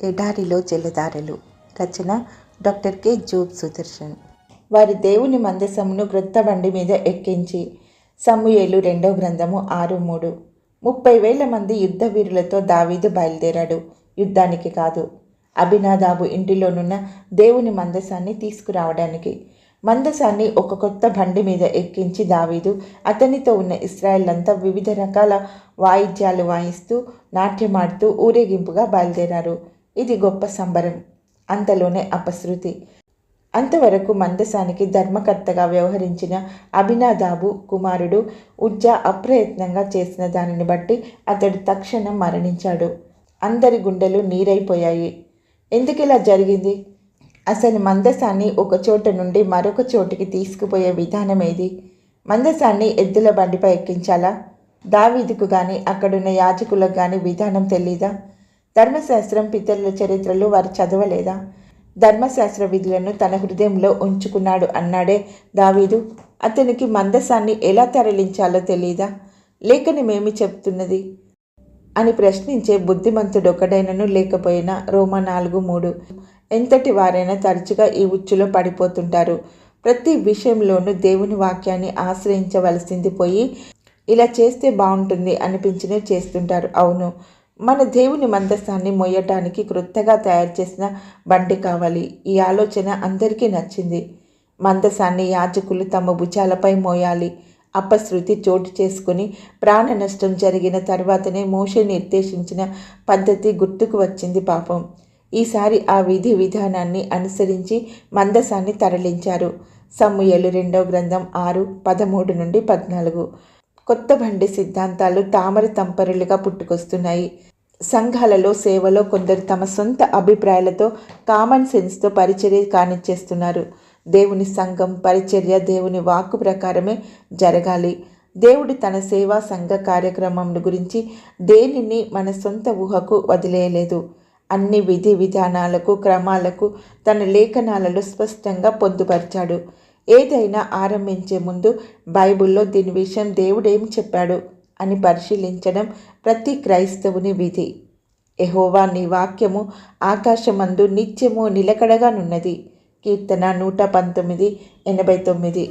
ఎడారిలో జలధారలు. రచన doctor K. Job Sudarshan. వారి దేవుని మందసమును క్రొత్త బండి మీద ఎక్కించి. సమూయేలు 2వ గ్రంథము 6:3. 30,000 మంది యుద్ధ వీరులతో దావీదు బయలుదేరాడు. యుద్ధానికి కాదు, అబినాదాబు ఇంటిలోనున్న దేవుని మందసాన్ని తీసుకురావడానికి. మందసాన్ని ఒక కొత్త బండి మీద ఎక్కించి దావీదు, అతనితో ఉన్న ఇశ్రాయేలంతా వివిధ రకాల వాయిద్యాలు వాయిస్తూ, నాట్యమాడుతూ ఊరేగింపుగా బయలుదేరారు. ఇది గొప్ప సంబరం. అంతలోనే అపశృతి. అంతవరకు మందసానికి ధర్మకర్తగా వ్యవహరించిన అబినాదాబు కుమారుడు ఉజ్జా అప్రయత్నంగా చేసిన దానిని బట్టి అతడు తక్షణం మరణించాడు. అందరి గుండెలు నీరైపోయాయి. ఎందుకిలా జరిగింది? అసలు మందసాన్ని ఒక చోట నుండి మరొక చోటికి తీసుకుపోయే విధానం ఏది? మందసాన్ని ఎద్దుల బండిపై ఎక్కించాలా? దావీదుకు కానీ అక్కడున్న యాజకులకు కానీ విధానం తెలీదా? ధర్మశాస్త్రం, పితరుల చరిత్రలు వారు చదవలేదా? ధర్మశాస్త్ర విధులను తన హృదయంలో ఉంచుకున్నాడు అన్నాడే దావీదు. అతనికి మందసాన్ని ఎలా తరలించాలో తెలీదా? లేఖనమేమి చెప్తున్నది అని ప్రశ్నించే బుద్ధిమంతుడొకడైనను లేకపోయినా. రోమా 4:3. ఎంతటి వారైనా తరచుగా ఈ ఉచ్చులో పడిపోతుంటారు. ప్రతి విషయంలోనూ దేవుని వాక్యాన్ని ఆశ్రయించవలసింది పోయి ఇలా చేస్తే బాగుంటుంది అనిపించినవి చేస్తుంటారు. అవును, మన దేవుని మందసాన్ని మోయటానికి క్రొత్తగా తయారు చేసిన బండి కావాలి. ఈ ఆలోచన అందరికీ నచ్చింది. మందసాన్ని యాజకులు తమ భుజాలపై మోయాలి. అపశృతి చోటు చేసుకుని ప్రాణ నష్టం జరిగిన తర్వాతనే మోషే నిర్దేశించిన పద్ధతి గుర్తుకు వచ్చింది పాపం. ఈసారి ఆ విధి విధానాన్ని అనుసరించి మందసాన్ని తరలించారు. సమూయేలు 2వ గ్రంథం 6:13-14. కొత్త బండి సిద్ధాంతాలు తామర తంపరులుగా పుట్టుకొస్తున్నాయి. సంఘాలలో, సేవలో కొందరు తమ సొంత అభిప్రాయాలతో, కామన్ సెన్స్తో పరిచర్య కానిచ్చేస్తున్నారు. దేవుని సంఘం పరిచర్య దేవుని వాక్కు ప్రకారమే జరగాలి. దేవుడు తన సేవా సంఘ కార్యక్రమం గురించి దేనిని మన సొంత ఊహకు వదిలేయలేదు. అన్ని విధి విధానాలకు, క్రమాలకు తన లేఖనాలలో స్పష్టంగా పొందుపరిచాడు. ఏదైనా ఆరంభించే ముందు బైబిల్లో దీని విషయం దేవుడేం చెప్పాడు అని పరిశీలించడం ప్రతి క్రైస్తవుని విధి. యెహోవా నీ వాక్యము ఆకాశమందు నిత్యము నిలకడగానున్నది. కీర్తన 119:89.